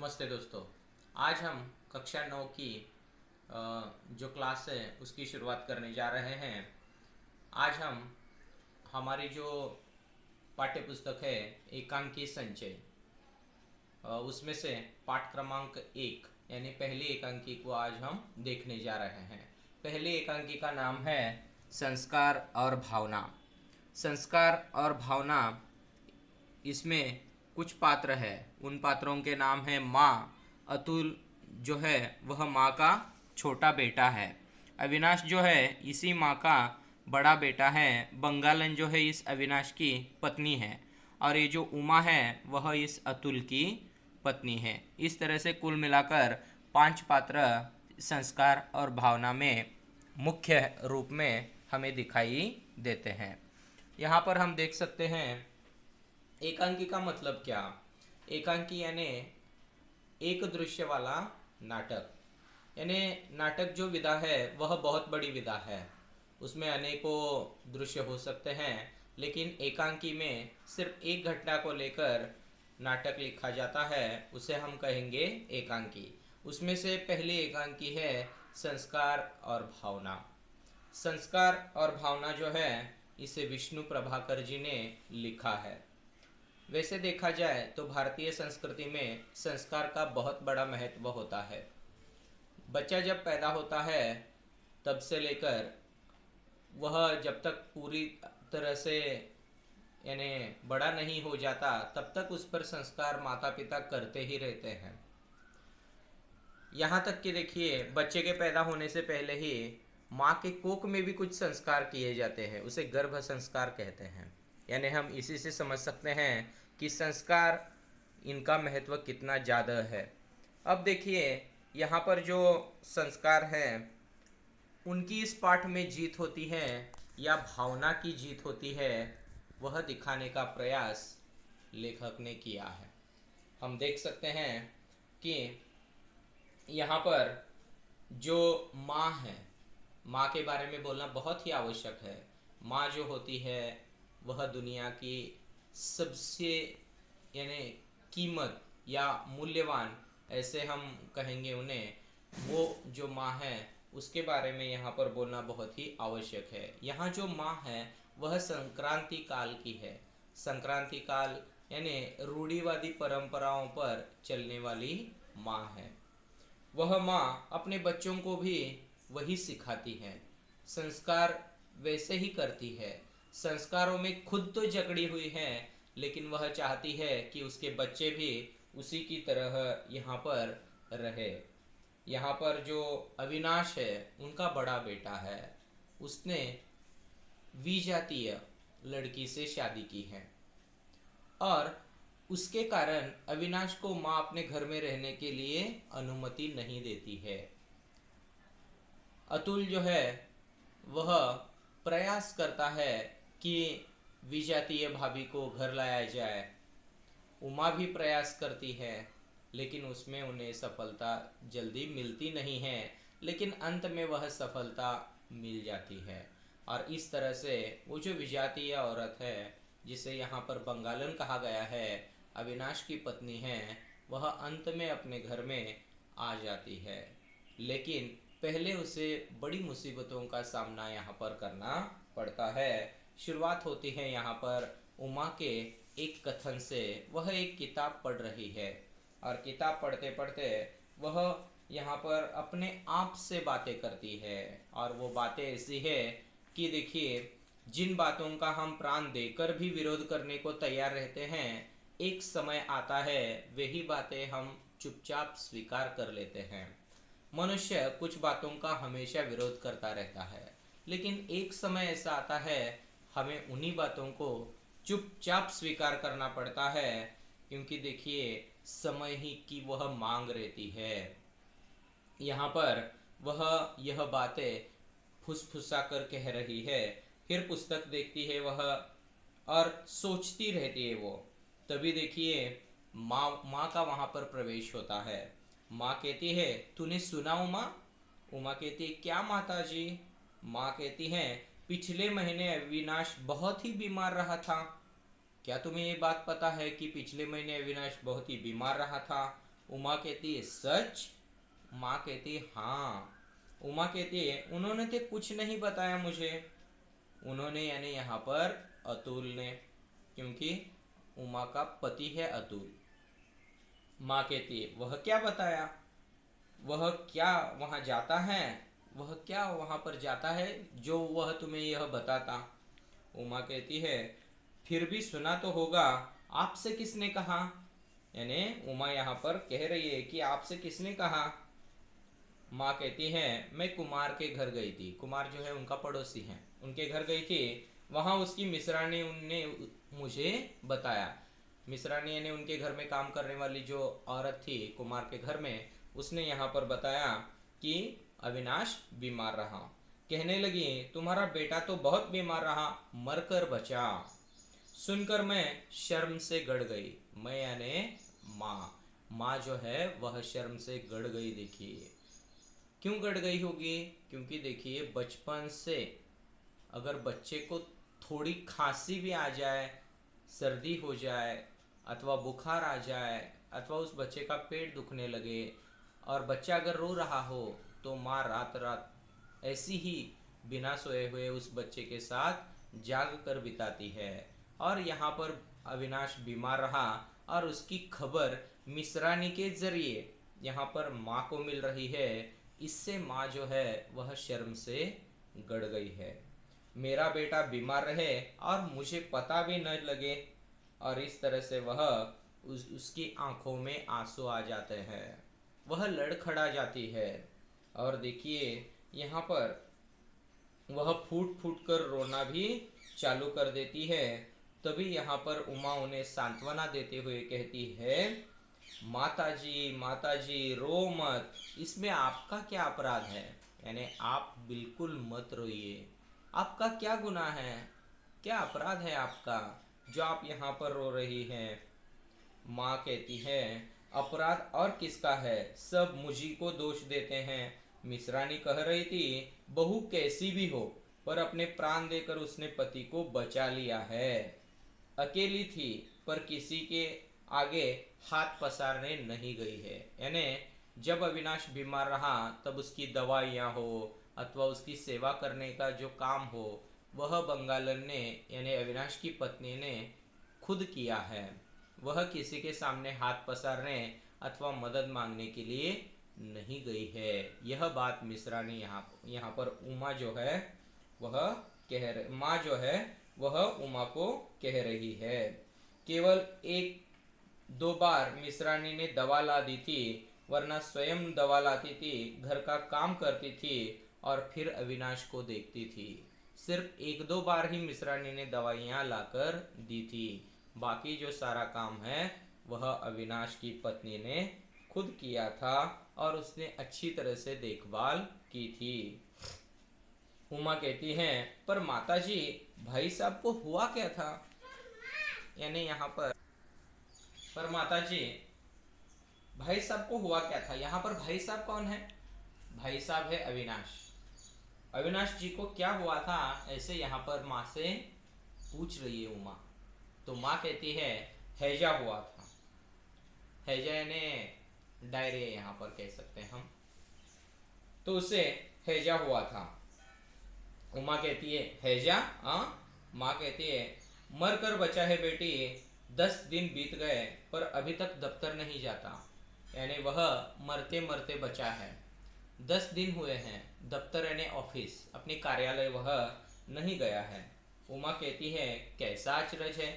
नमस्ते दोस्तों। आज हम कक्षा 9 की जो क्लास है उसकी शुरुआत करने जा रहे हैं। आज हम हमारी जो पाठ्य पुस्तक है एकांकी संचय, उसमें से पाठ क्रमांक 1 यानी पहली एकांकी को आज हम देखने जा रहे हैं। पहली एकांकी का नाम है संस्कार और भावना। संस्कार और भावना, इसमें कुछ पात्र है। उन पात्रों के नाम है माँ। अतुल जो है वह माँ का छोटा बेटा है। अविनाश जो है इसी माँ का बड़ा बेटा है। बंगालन जो है इस अविनाश की पत्नी है। और ये जो उमा है वह इस अतुल की पत्नी है। इस तरह से कुल मिलाकर 5 पात्र संस्कार और भावना में मुख्य रूप में हमें दिखाई देते हैं। यहाँ पर हम देख सकते हैं एकांकी का मतलब क्या। एकांकी यानी एक दृश्य वाला नाटक, यानी नाटक जो विधा है वह बहुत बड़ी विधा है। उसमें अनेकों दृश्य हो सकते हैं, लेकिन एकांकी में सिर्फ एक घटना को लेकर नाटक लिखा जाता है, उसे हम कहेंगे एकांकी। उसमें से पहली एकांकी है संस्कार और भावना। संस्कार और भावना जो है इसे विष्णु प्रभाकर जी ने लिखा है। वैसे देखा जाए तो भारतीय संस्कृति में संस्कार का बहुत बड़ा महत्व होता है। बच्चा जब पैदा होता है तब से लेकर वह जब तक पूरी तरह से यानी बड़ा नहीं हो जाता तब तक उस पर संस्कार माता पिता करते ही रहते हैं। यहाँ तक कि देखिए, बच्चे के पैदा होने से पहले ही माँ के कोख में भी कुछ संस्कार किए जाते हैं, उसे गर्भ संस्कार कहते हैं। यानी हम इसी से समझ सकते हैं कि संस्कार इनका महत्व कितना ज़्यादा है। अब देखिए, यहाँ पर जो संस्कार हैं उनकी इस पाठ में जीत होती है या भावना की जीत होती है, वह दिखाने का प्रयास लेखक ने किया है। हम देख सकते हैं कि यहाँ पर जो माँ है, माँ के बारे में बोलना बहुत ही आवश्यक है। माँ जो होती है वह दुनिया की सबसे यानी कीमत या मूल्यवान, ऐसे हम कहेंगे उन्हें, वो जो माँ है उसके बारे में यहाँ पर बोलना बहुत ही आवश्यक है। यहाँ जो माँ है वह संक्रांति काल की है। संक्रांति काल यानी रूढ़िवादी परंपराओं पर चलने वाली माँ है। वह माँ अपने बच्चों को भी वही सिखाती है, संस्कार वैसे ही करती है। संस्कारों में खुद तो जकड़ी हुई है, लेकिन वह चाहती है कि उसके बच्चे भी उसी की तरह यहाँ पर रहे। यहाँ पर जो अविनाश है उनका बड़ा बेटा है, उसने विजातीय लड़की से शादी की है और उसके कारण अविनाश को माँ अपने घर में रहने के लिए अनुमति नहीं देती है। अतुल जो है वह प्रयास करता है कि विजातीय भाभी को घर लाया जाए। उमा भी प्रयास करती है, लेकिन उसमें उन्हें सफलता जल्दी मिलती नहीं है, लेकिन अंत में वह सफलता मिल जाती है। और इस तरह से वो जो विजातीय औरत है, जिसे यहाँ पर बंगालन कहा गया है, अविनाश की पत्नी है, वह अंत में अपने घर में आ जाती है। लेकिन पहले उसे बड़ी मुसीबतों का सामना यहाँ पर करना पड़ता है। शुरुआत होती है यहाँ पर उमा के एक कथन से। वह एक किताब पढ़ रही है और किताब पढ़ते पढ़ते वह यहाँ पर अपने आप से बातें करती है। और वो बातें ऐसी है कि देखिए, जिन बातों का हम प्राण देकर भी विरोध करने को तैयार रहते हैं, एक समय आता है वही बातें हम चुपचाप स्वीकार कर लेते हैं। मनुष्य कुछ बातों का हमेशा विरोध करता रहता है, लेकिन एक समय ऐसा आता है हमें उन्हीं बातों को चुपचाप स्वीकार करना पड़ता है, क्योंकि देखिए समय ही की वह मांग रहती है। यहाँ पर वह यह बातें फुसफुसा कर कह रही है, फिर पुस्तक देखती है वह और सोचती रहती है वो। तभी देखिए माँ का वहाँ पर प्रवेश होता है। माँ कहती है, तूने सुना उमा? उमा कहती है, क्या माता जी? माँ कहती है, पिछले महीने अविनाश बहुत ही बीमार रहा था। क्या तुम्हें ये बात पता है कि पिछले महीने अविनाश बहुत ही बीमार रहा था? उमा कहती है सच। माँ कहती है हाँ। उमा कहती है उन्होंने तो कुछ नहीं बताया मुझे। उन्होंने यानी यहाँ पर अतुल ने, क्योंकि उमा का पति है अतुल। माँ कहती है वह क्या बताया, वह क्या वहां जाता है, वह क्या वहां पर जाता है जो वह तुम्हें यह बताता। उमा कहती है फिर भी सुना तो होगा, आपसे किसने कहा। यानी उमा यहाँ पर कह रही है कि आपसे किसने कहा। माँ कहती है मैं कुमार के घर गई थी। कुमार जो है उनका पड़ोसी है, उनके घर गई थी। वहां उसकी मिश्रानी उनने मुझे बताया। मिश्रानी यानी उनके घर में काम करने वाली जो औरत थी कुमार के घर में, उसने यहाँ पर बताया कि अविनाश बीमार रहा। कहने लगी तुम्हारा बेटा तो बहुत बीमार रहा, मरकर बचा। सुनकर मैं शर्म से गड़ गई। मैं यानी माँ, माँ जो है वह शर्म से गड़ गई। देखिए क्यों गड़ गई होगी, क्योंकि देखिए बचपन से अगर बच्चे को थोड़ी खांसी भी आ जाए, सर्दी हो जाए, अथवा बुखार आ जाए, अथवा उस बच्चे का पेट दुखने लगे और बच्चा अगर रो रहा हो, तो माँ रात रात ऐसी ही बिना सोए हुए उस बच्चे के साथ जाग कर बिताती है। और यहाँ पर अविनाश बीमार रहा और उसकी खबर मिश्रानी के जरिए यहाँ पर माँ को मिल रही है। इससे माँ जो है वह शर्म से गड़ गई है। मेरा बेटा बीमार रहे और मुझे पता भी न लगे, और इस तरह से वह उसकी आंखों में आंसू आ जाते हैं, वह लड़खड़ा जाती है। और देखिए यहाँ पर वह फूट फूट कर रोना भी चालू कर देती है। तभी यहाँ पर उमा उन्हें सांत्वना देते हुए कहती है माता जी रो मत, इसमें आपका क्या अपराध है। यानी आप बिल्कुल मत रोइए, आपका क्या गुनाह है, क्या अपराध है आपका जो आप यहाँ पर रो रही हैं। माँ कहती है अपराध और किसका है, सब मुझी को दोष देते हैं। मिश्रानी कह रही थी बहू कैसी भी हो पर अपने प्राण देकर उसने पति को बचा लिया है। अकेली थी पर किसी के आगे हाथ पसारने नहीं गई है। यानी जब अविनाश बीमार रहा तब उसकी दवाइयाँ हो अथवा उसकी सेवा करने का जो काम हो, वह बंगालन ने यानी अविनाश की पत्नी ने खुद किया है। वह किसी के सामने हाथ पसारने अथवा मदद मांगने के लिए नहीं गई है। यह बात मिश्रानी यहाँ पर उमा जो है वह कह रही, माँ जो है वह उमा को कह रही है। केवल एक दो बार मिश्रानी ने दवा ला दी थी, वरना स्वयं दवा लाती थी, घर का काम करती थी और फिर अविनाश को देखती थी। सिर्फ एक दो बार ही मिश्रानी ने दवाइयाँ लाकर दी थी, बाकी जो सारा काम है वह अविनाश की पत्नी ने खुद किया था और उसने अच्छी तरह से देखभाल की थी। उमा कहती हैं पर माताजी भाई साहब को हुआ क्या था। यानी यहाँ पर माताजी भाई साहब को हुआ क्या था। यहाँ पर भाई साहब कौन है, भाई साहब है अविनाश। अविनाश जी को क्या हुआ था ऐसे यहाँ पर माँ से पूछ रही है उमा। तो माँ कहती है हैजा हुआ था। हैजा यानी डायरिया यहाँ पर कह सकते हैं हम, तो उसे हैजा हुआ था। उमा कहती है हैजा, माँ कहती है मर कर बचा है बेटी, 10 दिन बीत गए पर अभी तक दफ्तर नहीं जाता। यानी वह मरते मरते बचा है, 10 दिन हुए हैं, दफ्तर यानी ऑफिस अपनी कार्यालय वह नहीं गया है। उमा कहती है कैसा अचरज है,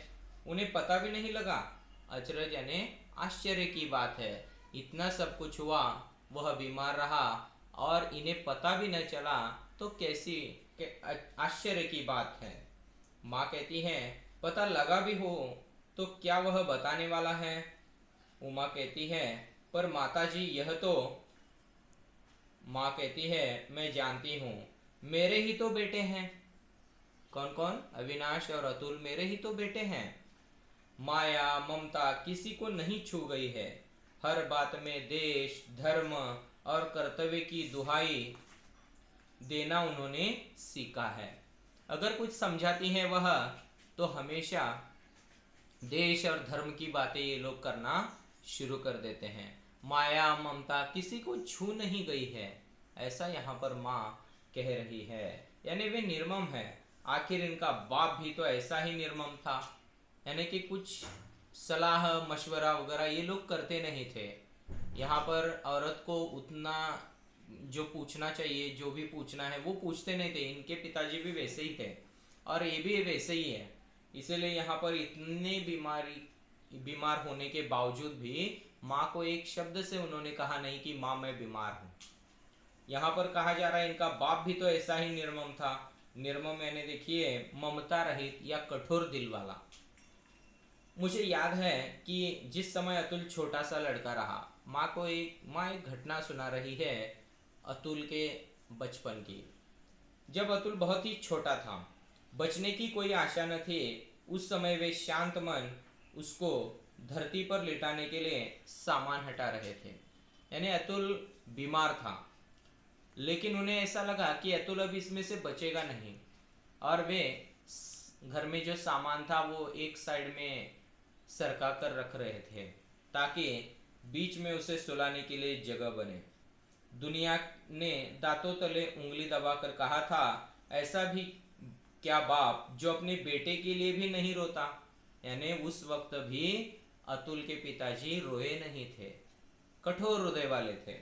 उन्हें पता भी नहीं लगा। अचरज यानी आश्चर्य की बात है, इतना सब कुछ हुआ, वह बीमार रहा और इन्हें पता भी न चला, तो कैसी आश्चर्य की बात है। माँ कहती है पता लगा भी हो तो क्या वह बताने वाला है। उमा कहती है पर माताजी यह तो। माँ कहती है मैं जानती हूँ, मेरे ही तो बेटे हैं। कौन कौन, अविनाश और अतुल मेरे ही तो बेटे हैं। माया ममता किसी को नहीं छू गई है, हर बात में देश धर्म और कर्तव्य की दुहाई देना उन्होंने सीखा है। अगर कुछ समझाती है वह तो हमेशा देश और धर्म की बातें ये लोग करना शुरू कर देते हैं। माया ममता किसी को छू नहीं गई है, ऐसा यहाँ पर माँ कह रही है। यानी वे निर्मम है। आखिर इनका बाप भी तो ऐसा ही निर्मम था, यानी कि कुछ सलाह मशवरा वगैरह ये लोग करते नहीं थे। यहाँ पर औरत को उतना जो पूछना चाहिए, जो भी पूछना है वो पूछते नहीं थे। इनके पिताजी भी वैसे ही थे और ये भी वैसे ही है। इसीलिए यहाँ पर इतने बीमार होने के बावजूद भी माँ को एक शब्द से उन्होंने कहा नहीं कि माँ मैं बीमार हूँ। यहाँ पर कहा जा रहा है इनका बाप भी तो ऐसा ही निर्मम था। निर्मम यानी देखिए ममता रहित या कठोर दिल वाला। मुझे याद है कि जिस समय अतुल छोटा सा लड़का रहा, माँ एक घटना सुना रही है अतुल के बचपन की। जब अतुल बहुत ही छोटा था, बचने की कोई आशा न थी, उस समय वे शांत मन उसको धरती पर लिटाने के लिए सामान हटा रहे थे। यानी अतुल बीमार था, लेकिन उन्हें ऐसा लगा कि अतुल अब इसमें से बचेगा नहीं, और वे घर में जो सामान था वो एक साइड में सरका कर रख रहे थे ताकि बीच में उसे सुलाने के लिए जगह बने। दुनिया ने दांतों तले उंगली दबाकर कहा था, ऐसा भी क्या बाप जो अपने बेटे के लिए भी नहीं रोता। यानी उस वक्त भी अतुल के पिताजी रोए नहीं थे, कठोर हृदय वाले थे।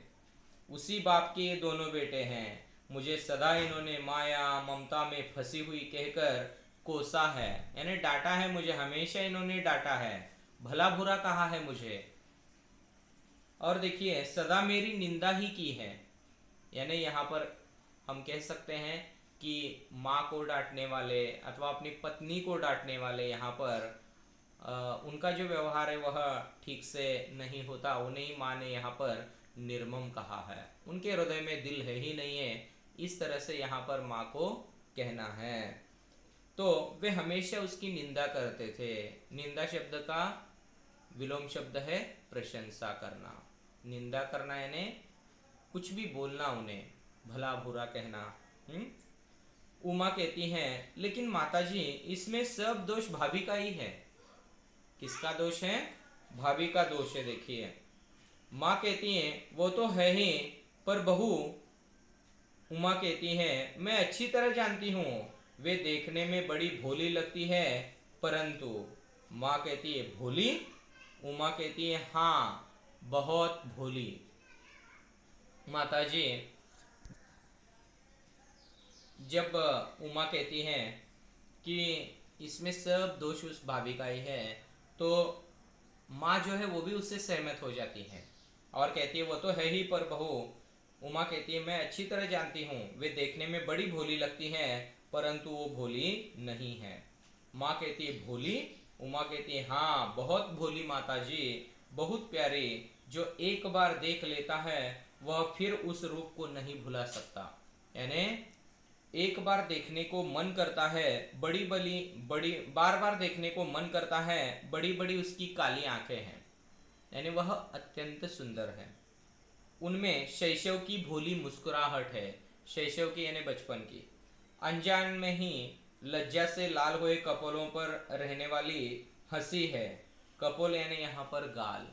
उसी बाप के ये दोनों बेटे हैं। मुझे सदा इन्होंने माया ममता में फंसी हुई कहकर कोसा है, यानी डांटा है मुझे, हमेशा इन्होंने डांटा है, भला बुरा कहा है मुझे, और देखिए सदा मेरी निंदा ही की है। यानी यहाँ पर हम कह सकते हैं कि माँ को डांटने वाले अथवा अपनी पत्नी को डांटने वाले यहाँ पर उनका जो व्यवहार है वह ठीक से नहीं होता। उन्हें माँ ने यहाँ पर निर्मम कहा है, उनके हृदय में दिल है ही नहीं है, इस तरह से यहाँ पर माँ को कहना है। तो वे हमेशा उसकी निंदा करते थे। निंदा शब्द का विलोम शब्द है प्रशंसा करना। निंदा करना यानी कुछ भी बोलना, उन्हें भला बुरा कहना। उमा कहती हैं, लेकिन माताजी इसमें सब दोष भाभी का ही है। किसका दोष है? भाभी का दोष है। देखिए माँ कहती हैं वो तो है ही, पर बहू उमा कहती है मैं अच्छी तरह जानती हूँ वे देखने में बड़ी भोली लगती है, परंतु माँ कहती है भोली? उमा कहती है हाँ बहुत भोली। माताजी जब उमा कहती हैं कि इसमें सब दोष उस भाभी का ही है, तो माँ जो है वो भी उससे सहमत हो जाती है और कहती है वो तो है ही, पर बहू उमा कहती है मैं अच्छी तरह जानती हूँ वे देखने में बड़ी भोली लगती हैं, परंतु वो भोली नहीं है। माँ कहती है भोली? उमा कहती है हाँ बहुत भोली माताजी, बहुत प्यारी, जो एक बार देख लेता है वह फिर उस रूप को नहीं भुला सकता। यानी एक बार देखने को मन करता है, बड़ी बार बार देखने को मन करता है, बड़ी बड़ी उसकी काली आंखें हैं, यानी वह अत्यंत सुंदर है। उनमें शैशव की भोली मुस्कुराहट है, शैशव की यानी बचपन की। अनजान में ही लज्जा से लाल हुए कपोलों पर रहने वाली हंसी है। कपोल यानी यहाँ पर गाल,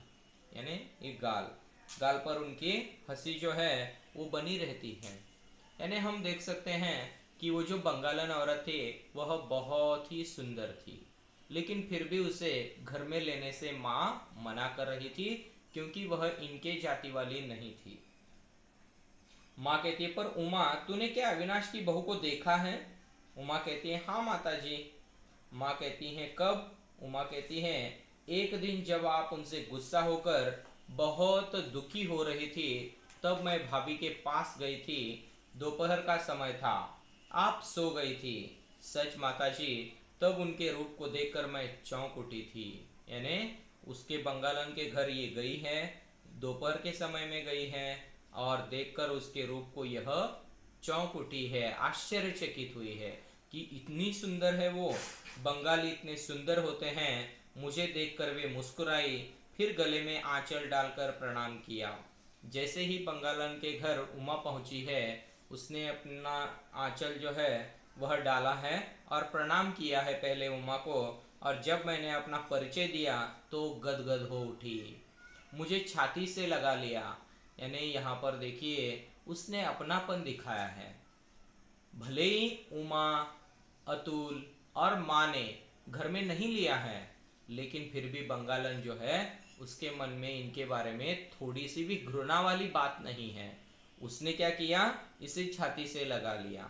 यानी ये गाल, गाल पर उनकी हंसी जो है वो बनी रहती है। यानी हम देख सकते हैं कि वो जो बंगालन औरत थी वह बहुत ही सुंदर थी, लेकिन फिर भी उसे घर में लेने से माँ मना कर रही थी क्योंकि वह इनके जाति वाली नहीं थी। माँ कहती है पर उमा तूने क्या अविनाश की बहू को देखा है? उमा कहती है हाँ माताजी। माँ कहती है कब? उमा कहती है एक दिन जब आप उनसे गुस्सा होकर बहुत दुखी हो रही थी, तब मैं भाभी के पास गई थी। दोपहर का समय था, आप सो गई थी। सच माताजी, तब उनके रूप को देखकर मैं चौंक उठी थी। यानी उसके बंगालन के घर ये गई है, दोपहर के समय में गई है और देखकर उसके रूप को यह चौंक उठी है, आश्चर्यचकित हुई है कि इतनी सुंदर है वो। बंगाली इतने सुंदर होते हैं। मुझे देखकर वे मुस्कुराई, फिर गले में आंचल डालकर प्रणाम किया। जैसे ही बंगालन के घर उमा पहुंची है, उसने अपना आंचल जो है वह डाला है और प्रणाम किया है पहले उमा को, और जब मैंने अपना परिचय दिया तो गदगद हो उठी। मुझे छाती से लगा लिया। यानी यहाँ पर देखिए उसने अपनापन दिखाया है। भले ही उमा, अतुल और माँ ने घर में नहीं लिया है, लेकिन फिर भी बंगालन जो है उसके मन में इनके बारे में थोड़ी सी भी घृणा वाली बात नहीं है। उसने क्या किया, इसे छाती से लगा लिया।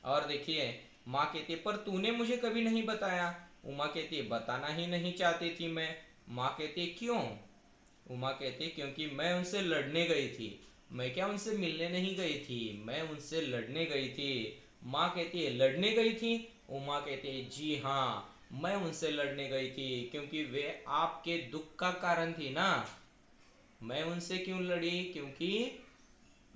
और देखिए माँ कहती है पर तूने मुझे कभी नहीं बताया। उमा कहती है बताना ही नहीं चाहती थी मैं। माँ कहती है क्यों। उमा कहती है क्योंकि मैं उनसे लड़ने गई थी। मैं क्या उनसे मिलने नहीं गई थी, मैं उनसे लड़ने गई थी। माँ कहती है लड़ने गई थी। उमा कहती है जी हाँ, मैं उनसे लड़ने गई थी क्योंकि वे आपके दुख का कारण थी ना। मैं उनसे क्यों लड़ी, क्योंकि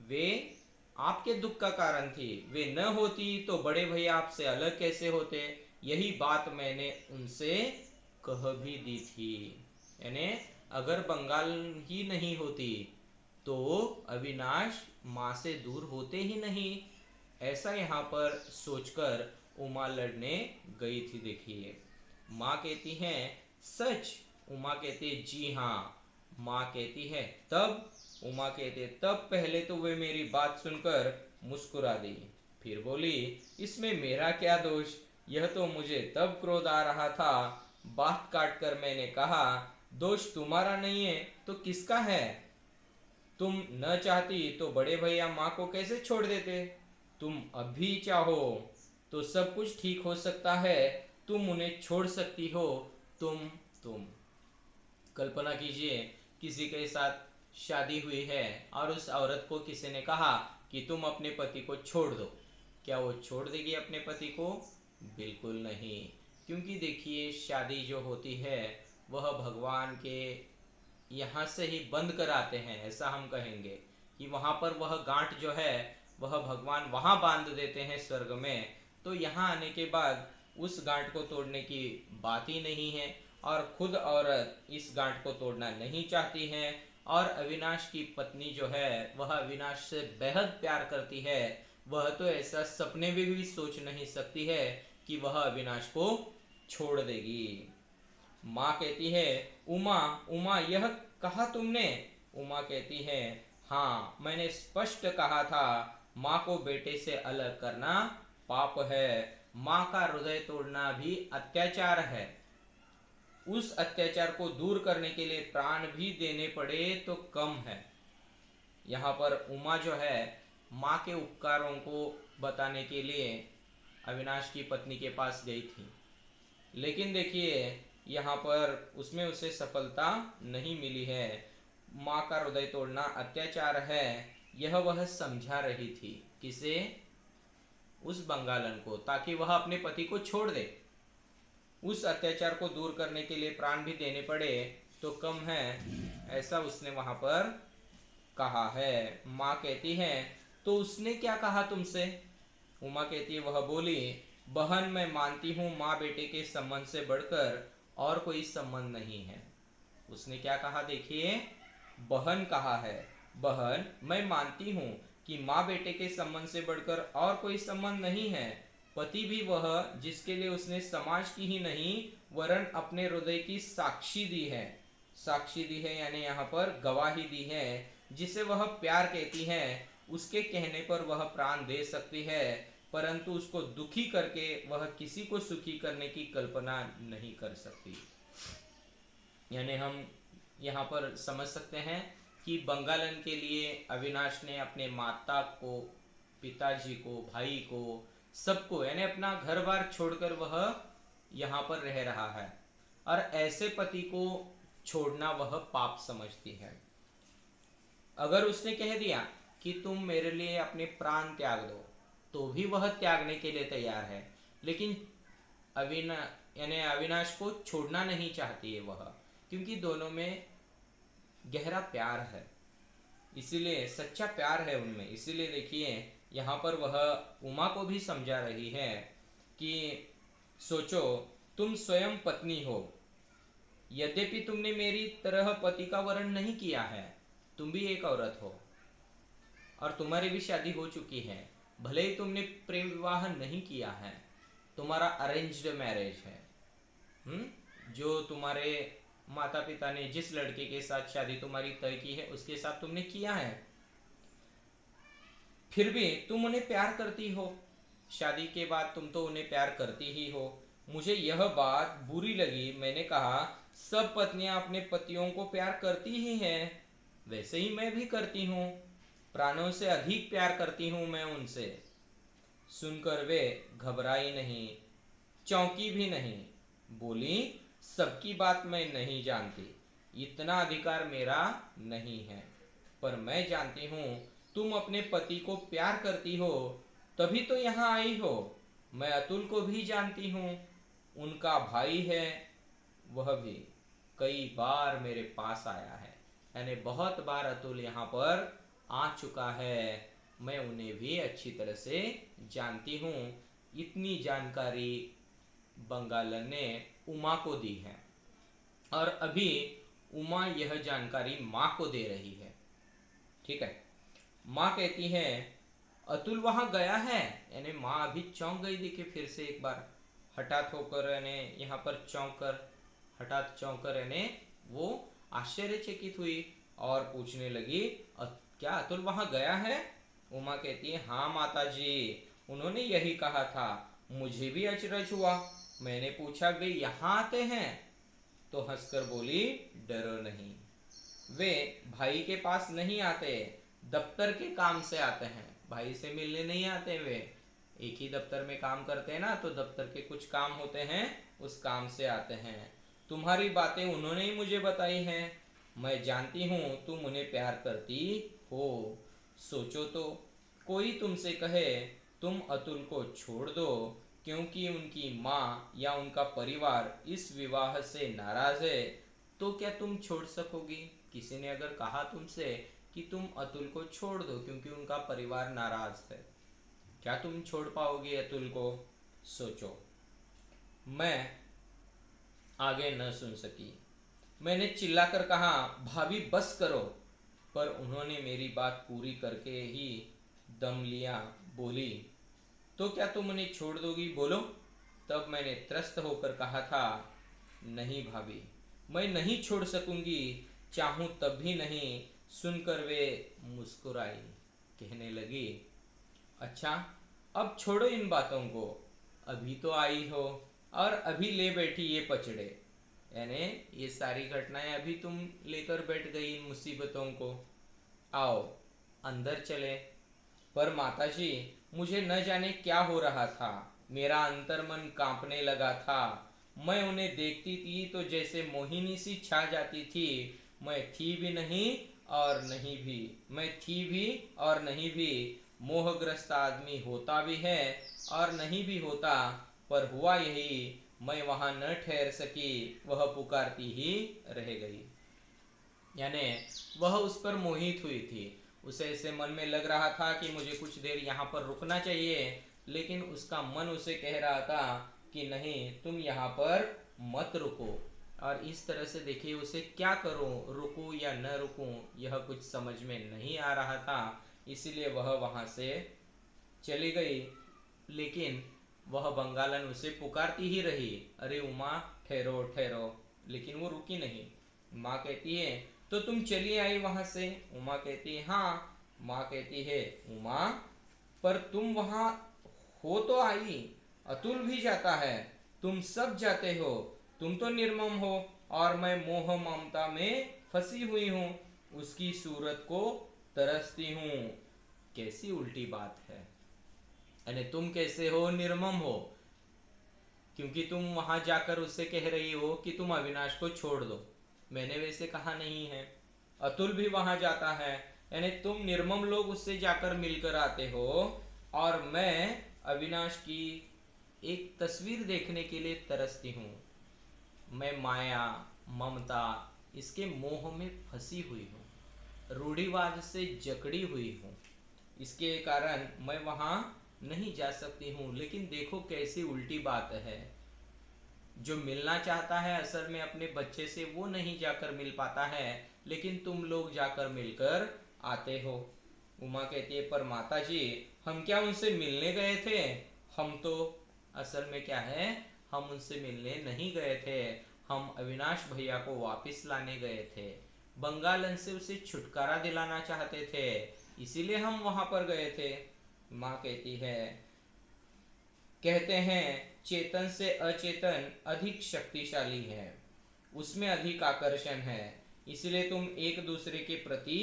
वे आपके दुख का कारण थी। वे न होती तो बड़े भैया आपसे अलग कैसे होते। यही बात मैंने उनसे कह भी दी थी। यानी अगर बंगाल ही नहीं होती तो अविनाश माँ से दूर होते ही नहीं। ऐसा यहाँ पर सोचकर उमा लड़ने गई थी। देखिए माँ कहती है सच। उमा कहती है जी हाँ। माँ कहती है तब। उमा कहती है तब पहले तो वे मेरी बात सुनकर मुस्कुरा दी, फिर बोली इसमें मेरा क्या दोष। यह तो मुझे तब क्रोध आ रहा था। बात काट कर मैंने कहा दोष तुम्हारा नहीं है तो किसका है। तुम न चाहती तो बड़े भैया माँ को कैसे छोड़ देते। तुम अभी चाहो तो सब कुछ ठीक हो सकता है। तुम उन्हें छोड़ सकती हो। तुम कल्पना कीजिए किसी के साथ शादी हुई है और उस औरत को किसी ने कहा कि तुम अपने पति को छोड़ दो। क्या वो छोड़ देगी अपने पति को? बिल्कुल नहीं। क्योंकि देखिए शादी जो होती है वह भगवान के यहाँ से ही बंद कराते हैं। ऐसा हम कहेंगे कि वहाँ पर वह गांठ जो है वह भगवान वहाँ बांध देते हैं स्वर्ग में। तो यहाँ आने के बाद उस गांठ को तोड़ने की बात ही नहीं है। और खुद औरत इस गांठ को तोड़ना नहीं चाहती है। और अविनाश की पत्नी जो है वह अविनाश से बेहद प्यार करती है। वह तो ऐसा सपने में भी सोच नहीं सकती है कि वह अविनाश को छोड़ देगी। माँ कहती है उमा, उमा यह कहा तुमने। उमा कहती है हाँ मैंने स्पष्ट कहा था। माँ को बेटे से अलग करना पाप है। माँ का हृदय तोड़ना भी अत्याचार है। उस अत्याचार को दूर करने के लिए प्राण भी देने पड़े तो कम है। यहाँ पर उमा जो है माँ के उपकारों को बताने के लिए अविनाश की पत्नी के पास गई थी। लेकिन देखिए यहाँ पर उसमें उसे सफलता नहीं मिली है। माँ का हृदय तोड़ना अत्याचार है यह वह समझा रही थी। किसे? उस बंगालन को, ताकि वह अपने पति को छोड़ दे। उस अत्याचार को दूर करने के लिए प्राण भी देने पड़े तो कम है, ऐसा उसने वहां पर कहा है। माँ कहती है तो उसने क्या कहा तुमसे। उमा कहती है वह बोली बहन मैं मानती हूँ माँ बेटे के संबंध से बढ़कर और कोई संबंध नहीं है। उसने क्या कहा देखिए, बहन कहा है। बहन मैं मानती हूँ कि माँ बेटे के संबंध से बढ़कर और कोई संबंध नहीं है। पति भी वह जिसके लिए उसने समाज की ही नहीं वरन अपने हृदय की साक्षी दी है। साक्षी दी है यानी यहाँ पर गवाही दी है। जिसे वह प्यार कहती है उसके कहने पर वह प्राण दे सकती है, परंतु उसको दुखी करके वह किसी को सुखी करने की कल्पना नहीं कर सकती। यानी हम यहाँ पर समझ सकते हैं कि बंगालन के लिए अविनाश ने अपने माता को, पिताजी को, भाई को, सबको, यानी अपना घर बार छोड़कर वह यहाँ पर रह रहा है। और ऐसे पति को छोड़ना वह पाप समझती है। अगर उसने कह दिया कि तुम मेरे लिए अपने प्राण त्याग दो तो भी वह त्यागने के लिए तैयार है। लेकिन यानी अविनाश को छोड़ना नहीं चाहती है वह, क्योंकि दोनों में गहरा प्यार है, इसीलिए सच्चा प्यार है उनमें। इसीलिए देखिए यहाँ पर वह उमा को भी समझा रही है कि सोचो तुम स्वयं पत्नी हो। यद्यपि तुमने मेरी तरह पति का वरण नहीं किया है, तुम भी एक औरत हो और तुम्हारी भी शादी हो चुकी है। भले ही तुमने प्रेम विवाह नहीं किया है, तुम्हारा अरेंज्ड मैरिज है। जो तुम्हारे माता पिता ने जिस लड़के के साथ शादी तुम्हारी तय की है उसके साथ तुमने किया है, फिर भी तुम उन्हें प्यार करती हो। शादी के बाद तुम तो उन्हें प्यार करती ही हो। मुझे यह बात बुरी लगी। मैंने कहा, सब पत्नियां अपने पतियों को प्यार करती ही हैं, वैसे ही मैं भी करती हूँ। प्राणों से अधिक प्यार करती हूँ मैं उनसे। सुनकर वे घबराई नहीं, चौंकी भी नहीं। बोली, सबकी बात मैं नहीं जानती, इतना अधिकार मेरा नहीं है, पर मैं जानती हूँ तुम अपने पति को प्यार करती हो, तभी तो यहाँ आई हो। मैं अतुल को भी जानती हूँ, उनका भाई है, वह भी कई बार मेरे पास आया है। यानी बहुत बार अतुल यहाँ पर आ चुका है। मैं उन्हें भी अच्छी तरह से जानती हूँ। इतनी जानकारी बंगालन ने उमा को दी है और अभी उमा यह जानकारी माँ को दे रही है। ठीक है। माँ कहती है, अतुल वहां गया है। यानी माँ अभी चौंक गई थी कि फिर से एक बार हठात होकर यानी यहाँ पर हठात चौंक कर यानी वो आश्चर्यचकित हुई और पूछने लगी, क्या अतुल वहां गया है?" उमा कहती है, "हाँ माता जी, उन्होंने यही कहा था। मुझे भी अचरज हुआ। मैंने पूछा, वे यहाँ आते हैं?" तो हंसकर बोली, "डरो नहीं, वे भाई के पास नहीं आते, दफ्तर के काम से आते हैं। भाई से मिलने नहीं आते। वे एक ही दफ्तर में काम करते हैं ना, तो दफ्तर के कुछ काम होते हैं, उस काम से आते हैं। तुम्हारी बातें उन्होंने ही मुझे बताई हैं। मैं जानती हूँ तुम उन्हें प्यार करती हो। सोचो तो, कोई तुमसे कहे तुम अतुल को छोड़ दो क्योंकि उनकी माँ या उनका परिवार इस विवाह से नाराज है, तो क्या तुम छोड़ सकोगी? किसी ने अगर कहा तुमसे कि तुम अतुल को छोड़ दो क्योंकि उनका परिवार नाराज है, क्या तुम छोड़ पाओगे अतुल को? सोचो। मैं आगे न सुन सकी। मैंने चिल्लाकर कहा, भाभी बस करो, पर उन्होंने मेरी बात पूरी करके ही दम लिया। बोली, तो क्या तुम उन्हें छोड़ दोगी? बोलो। तब मैंने त्रस्त होकर कहा था, नहीं भाभी, मैं नहीं छोड़ सकूंगी, चाहूं तब भी नहीं। सुनकर वे मुस्कुराई, कहने लगी, अच्छा, अब छोड़ो इन बातों को। अभी तो आई हो और अभी ले बैठी ये पचड़े। यानी ये सारी घटनाएं अभी तुम लेकर बैठ गई इन मुसीबतों को। आओ अंदर चले। पर माताजी, मुझे न जाने क्या हो रहा था। मेरा अंतर्मन कांपने लगा था। मैं उन्हें देखती थी तो जैसे मोहिनी सी छा जाती थी। मैं थी भी नहीं और नहीं भी, मैं थी भी और नहीं भी। मोहग्रस्त आदमी होता भी है और नहीं भी होता, पर हुआ यही, मैं वहां न ठहर सकी, वह पुकारती ही रह गई। यानी वह उस पर मोहित हुई थी। उसे ऐसे मन में लग रहा था कि मुझे कुछ देर यहाँ पर रुकना चाहिए, लेकिन उसका मन उसे कह रहा था कि नहीं, तुम यहाँ पर मत रुको। और इस तरह से देखिए, उसे क्या करूं, रुकूं या न रुकूं, यह कुछ समझ में नहीं आ रहा था। इसीलिए वह वहां से चली गई। लेकिन वह बंगालन उसे पुकारती ही रही, अरे उमा, ठहरो ठहरो, लेकिन वो रुकी नहीं। माँ कहती है, तो तुम चली आई वहां से? उमा कहती है, हाँ। माँ कहती है, उमा, पर तुम वहां हो तो आई, अतुल भी जाता है, तुम सब जाते हो, तुम तो निर्मम हो, और मैं मोह ममता में फंसी हुई हूँ, उसकी सूरत को तरसती हूँ। कैसी उल्टी बात है। यानी तुम कैसे हो निर्मम हो, क्योंकि तुम वहां जाकर उससे कह रही हो कि तुम अविनाश को छोड़ दो। मैंने वैसे कहा नहीं है। अतुल भी वहां जाता है, यानी तुम निर्मम लोग उससे जाकर मिलकर आते हो, और मैं अविनाश की एक तस्वीर देखने के लिए तरसती हूँ। मैं माया, ममता, इसके मोह में फंसी हुई हूँ, रूढ़िवाद से जकड़ी हुई हूँ। इसके कारण मैं वहां नहीं जा सकती हूँ। लेकिन देखो कैसी उल्टी बात है। जो मिलना चाहता है असल में अपने बच्चे से, वो नहीं जाकर मिल पाता है, लेकिन तुम लोग जाकर मिलकर आते हो। उमा कहती है, पर माताजी, हम क्या उनसे मिलने गए थे? हम तो असल में क्या है, हम उनसे मिलने नहीं गए थे। हम अविनाश भैया को वापस लाने गए थे। बंगालन से उसे छुटकारा दिलाना चाहते थे, इसीलिए हम वहां पर गए थे। माँ कहती है, कहते हैं चेतन से अचेतन अधिक शक्तिशाली है, उसमें अधिक आकर्षण है, इसलिए तुम एक दूसरे के प्रति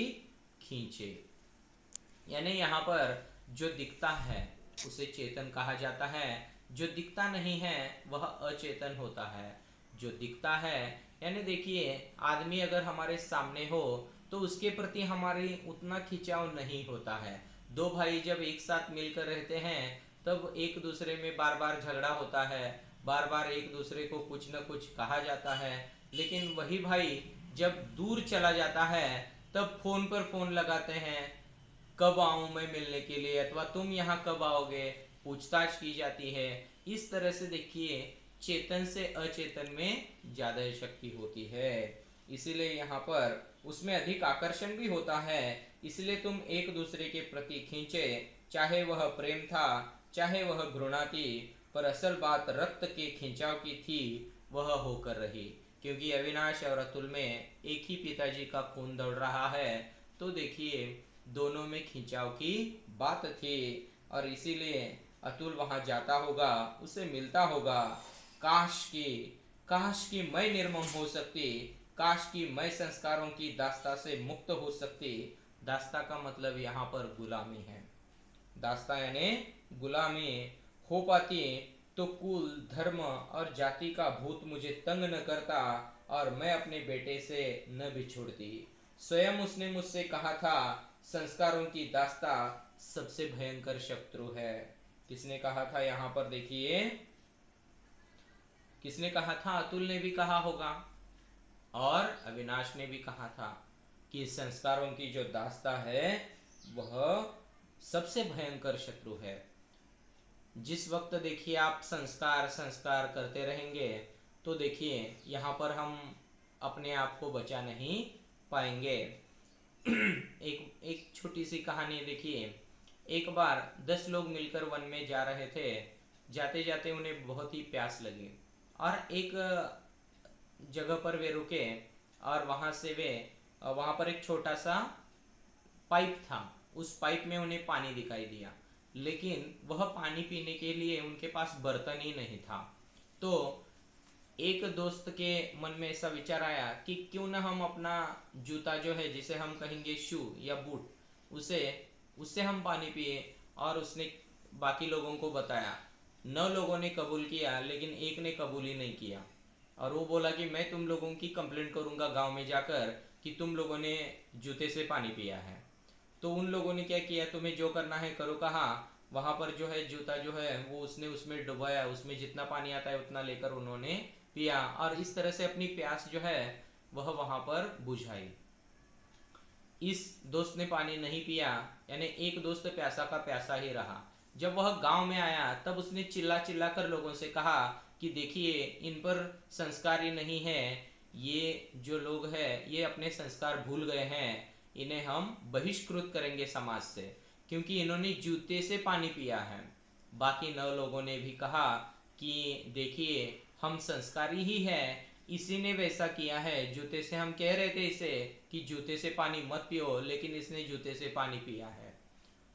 खींचे। यानी यहाँ पर जो दिखता है उसे चेतन कहा जाता है, जो दिखता नहीं है वह अचेतन होता है। जो दिखता है यानी देखिए, आदमी अगर हमारे सामने हो तो उसके प्रति हमारी उतना खिंचाव नहीं होता है। दो भाई जब एक साथ मिलकर रहते हैं तब एक दूसरे में बार बार झगड़ा होता है, बार बार एक दूसरे को कुछ न कुछ कहा जाता है। लेकिन वही भाई जब दूर चला जाता है तब फोन पर फोन लगाते हैं, कब आऊं मैं मिलने के लिए, अथवा तुम यहाँ कब आओगे, पूछताछ की जाती है। इस तरह से देखिए, चेतन से अचेतन में ज्यादा शक्ति होती है, इसीलिए यहाँ पर उसमें अधिक आकर्षण भी होता है, इसलिए तुम एक दूसरे के प्रति खींचे। चाहे वह प्रेम था, चाहे वह घृणा थी, पर असल बात रक्त के खिंचाव की थी, वह होकर रही। क्योंकि अविनाश और अतुल में एक ही पिताजी का खून दौड़ रहा है, तो देखिए दोनों में खिंचाव की बात थी, और इसीलिए अतुल वहां जाता होगा, उसे मिलता होगा। काश की मैं निर्मम हो सकती, काश की मैं संस्कारों की दास्ता से मुक्त हो सकती। दास्ता का मतलब यहाँ पर गुलामी है। दास्ता यानी गुलामी हो पाती तो कुल, धर्म और जाति का भूत मुझे तंग न करता और मैं अपने बेटे से न बिछुड़ती। स्वयं उसने मुझसे कहा था, संस्कारों की दास्ता सबसे भयंकर शत्रु है। किसने कहा था यहाँ पर देखिए, किसने कहा था? अतुल ने भी कहा होगा और अविनाश ने भी कहा था कि संस्कारों की जो दास्ता है वह सबसे भयंकर शत्रु है। जिस वक्त देखिए आप संस्कार संस्कार करते रहेंगे तो देखिए यहाँ पर हम अपने आप को बचा नहीं पाएंगे। एक छोटी सी कहानी देखिए। एक बार 10 लोग मिलकर वन में जा रहे थे। जाते जाते उन्हें बहुत ही प्यास लगी और एक जगह पर वे रुके और वहां पर एक छोटा सा पाइप था। उस पाइप में उन्हें पानी दिखाई दिया, लेकिन वह पानी पीने के लिए उनके पास बर्तन ही नहीं था। तो एक दोस्त के मन में ऐसा विचार आया कि क्यों ना हम अपना जूता जो है, जिसे हम कहेंगे शू या बूट, उससे हम पानी पिए। और उसने बाकी लोगों को बताया। 9 लोगों ने कबूल किया, लेकिन एक ने कबूल ही नहीं किया। और वो बोला कि मैं तुम लोगों की कंप्लेंट करूंगा गांव में जाकर कि तुम लोगों ने जूते से पानी पिया है। तो उन लोगों ने क्या किया, तुम्हें जो करना है करो कहा। वहां पर जो है जूता जो है वो उसने उसमें डुबाया, उसमें जितना पानी आता है उतना लेकर उन्होंने पिया, और इस तरह से अपनी प्यास जो है वह वहां पर बुझाई। इस दोस्त ने पानी नहीं पिया, यानी एक दोस्त प्यासा का प्यासा ही रहा। जब वह गांव में आया तब उसने चिल्ला चिल्ला कर लोगों से कहा कि देखिए इन पर संस्कार ही नहीं है, ये जो लोग हैं ये अपने संस्कार भूल गए हैं, इन्हें हम बहिष्कृत करेंगे समाज से, क्योंकि इन्होंने जूते से पानी पिया है। बाकी 9 लोगों ने भी कहा कि देखिए हम संस्कारी ही है, इसी ने वैसा किया है। जूते से हम कह रहे थे इसे कि जूते से पानी मत पियो, लेकिन इसने जूते से पानी पिया है।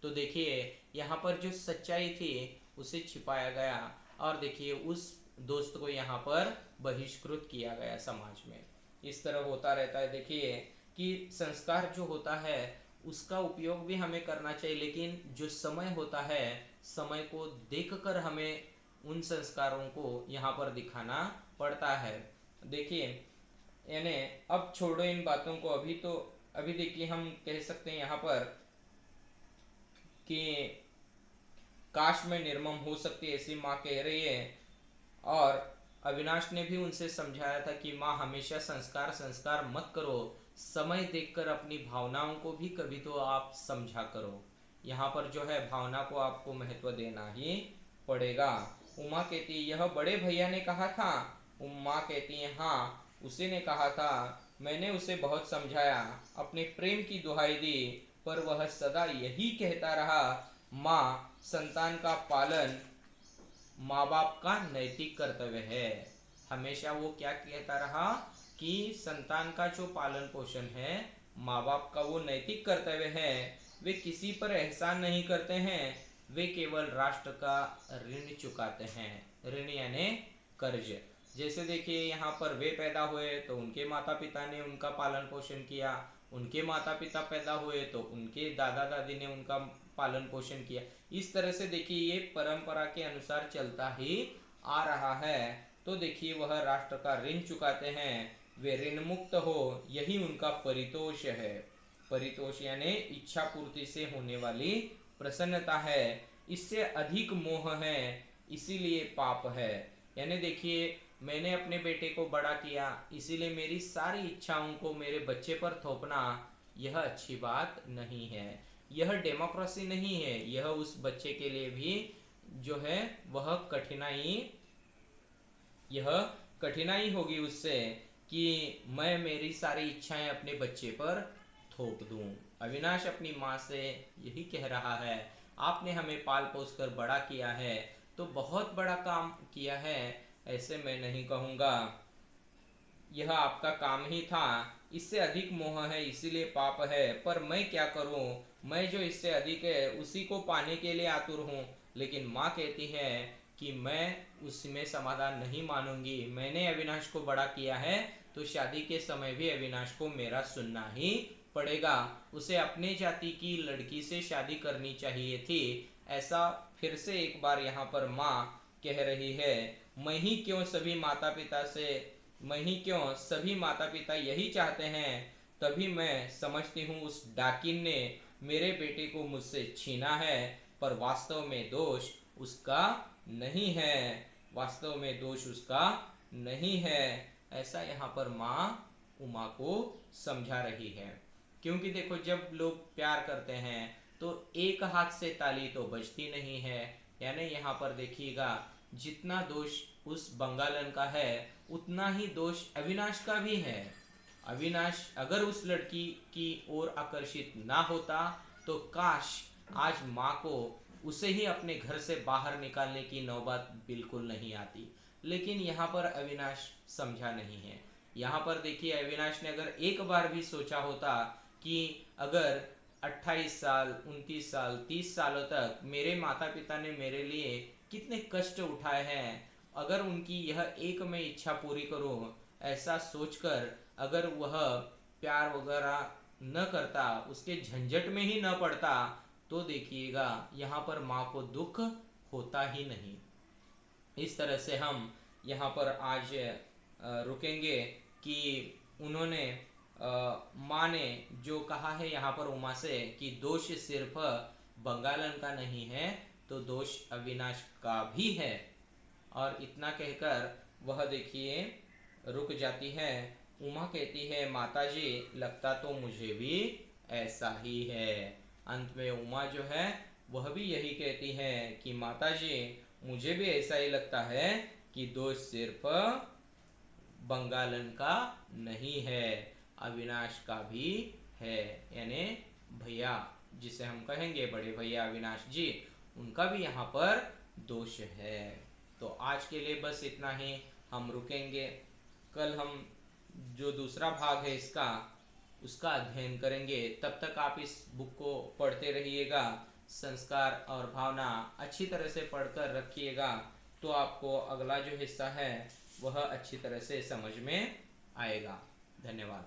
तो देखिए यहाँ पर जो सच्चाई थी उसे छिपाया गया, और देखिए उस दोस्त को यहाँ पर बहिष्कृत किया गया समाज में। इस तरह होता रहता है। देखिए कि संस्कार जो होता है उसका उपयोग भी हमें करना चाहिए, लेकिन जो समय होता है, समय को देखकर हमें उन संस्कारों को यहाँ पर दिखाना पड़ता है। देखिए यानी अब छोड़ो इन बातों को, अभी देखिए हम कह सकते हैं यहाँ पर कि काश मैं निर्मम हो सकती, ऐसी माँ कह रही है। और अविनाश ने भी उनसे समझाया था कि माँ हमेशा संस्कार संस्कार मत करो, समय देखकर अपनी भावनाओं को भी कभी तो आप समझा करो। यहाँ पर जो है भावना को आपको महत्व देना ही पड़ेगा। उमा कहती यह बड़े भैया ने कहा था। उमा कहती है हाँ, उसी ने कहा था। मैंने उसे बहुत समझाया, अपने प्रेम की दुहाई दी, पर वह सदा यही कहता रहा, माँ संतान का पालन माँ बाप का नैतिक कर्तव्य है। हमेशा वो क्या कहता रहा कि संतान का जो पालन पोषण है, माँ बाप का वो नैतिक कर्तव्य है, वे किसी पर एहसान नहीं करते हैं, वे केवल राष्ट्र का ऋण चुकाते हैं। ऋण यानी कर्ज। जैसे देखिए यहाँ पर वे पैदा हुए तो उनके माता पिता ने उनका पालन पोषण किया, उनके माता पिता पैदा हुए तो उनके दादा दादी ने उनका पालन पोषण किया। इस तरह से देखिए ये परंपरा के अनुसार चलता ही आ रहा है। तो देखिए वह राष्ट्र का ऋण चुकाते हैं, वे ऋण मुक्त हो, यही उनका परितोष है। परितोष यानी इच्छा पूर्ति से होने वाली प्रसन्नता है, इससे अधिक मोह है, इसीलिए पाप है। यानी देखिए मैंने अपने बेटे को बड़ा किया, इसीलिए मेरी सारी इच्छाओं को मेरे बच्चे पर थोपना यह अच्छी बात नहीं है, यह डेमोक्रेसी नहीं है, यह उस बच्चे के लिए भी जो है वह कठिनाई होगी उससे कि मैं मेरी सारी इच्छाएं अपने बच्चे पर थोप दूं। अविनाश अपनी माँ से यही कह रहा है, आपने हमें पाल पोस कर बड़ा किया है तो बहुत बड़ा काम किया है, ऐसे मैं नहीं कहूँगा, यह आपका काम ही था, इससे अधिक मोह है इसीलिए पाप है, पर मैं क्या करूं, मैं जो इससे अधिक है उसी को पाने के लिए आतुर हूं। लेकिन माँ कहती है कि मैं उसमें समाधान नहीं मानूंगी, मैंने अविनाश को बड़ा किया है तो शादी के समय भी अविनाश को मेरा सुनना ही पड़ेगा, उसे अपने जाति की लड़की से शादी करनी चाहिए थी। ऐसा फिर से एक बार यहाँ पर माँ कह रही है। मैं ही क्यों सभी माता पिता यही चाहते हैं, तभी मैं समझती हूँ उस डाकिन ने मेरे बेटे को मुझसे छीना है, पर वास्तव में दोष उसका नहीं है, वास्तव में दोष उसका नहीं है। ऐसा यहाँ पर माँ उमा को समझा रही है। क्योंकि देखो जब लोग प्यार करते हैं तो एक हाथ से ताली तो बजती नहीं है। यानी यहाँ पर देखिएगा जितना दोष उस बंगालन का है उतना ही दोष अविनाश का भी है। अविनाश अगर उस लड़की की ओर आकर्षित ना होता तो काश आज माँ को उसे ही अपने घर से बाहर निकालने की नौबत बिल्कुल नहीं आती। लेकिन यहाँ पर अविनाश समझा नहीं है। यहाँ पर देखिए अविनाश ने अगर एक बार भी सोचा होता कि अगर 28 साल 29 साल 30 सालों तक मेरे माता पिता ने मेरे लिए कितने कष्ट उठाए हैं, अगर उनकी यह एक मैं इच्छा पूरी करूं, ऐसा सोचकर अगर वह प्यार वगैरह न करता, उसके झंझट में ही न पड़ता, तो देखिएगा यहाँ पर माँ को दुख होता ही नहीं। इस तरह से हम यहाँ पर आज रुकेंगे कि उन्होंने माँ ने जो कहा है यहाँ पर उमा से कि दोष सिर्फ बंगालन का नहीं है तो दोष अविनाश का भी है, और इतना कहकर वह देखिए रुक जाती है। उमा कहती है माताजी लगता तो मुझे भी ऐसा ही है। अंत में उमा जो है वह भी यही कहती है कि माताजी मुझे भी ऐसा ही लगता है कि दोष सिर्फ बंगालन का नहीं है, अविनाश का भी है। यानी भैया जिसे हम कहेंगे बड़े भैया अविनाश जी, उनका भी यहाँ पर दोष है। तो आज के लिए बस इतना ही, हम रुकेंगे। कल हम जो दूसरा भाग है इसका उसका अध्ययन करेंगे। तब तक आप इस बुक को पढ़ते रहिएगा, संस्कार और भावना अच्छी तरह से पढ़कर रखिएगा, तो आपको अगला जो हिस्सा है वह अच्छी तरह से समझ में आएगा। धन्यवाद।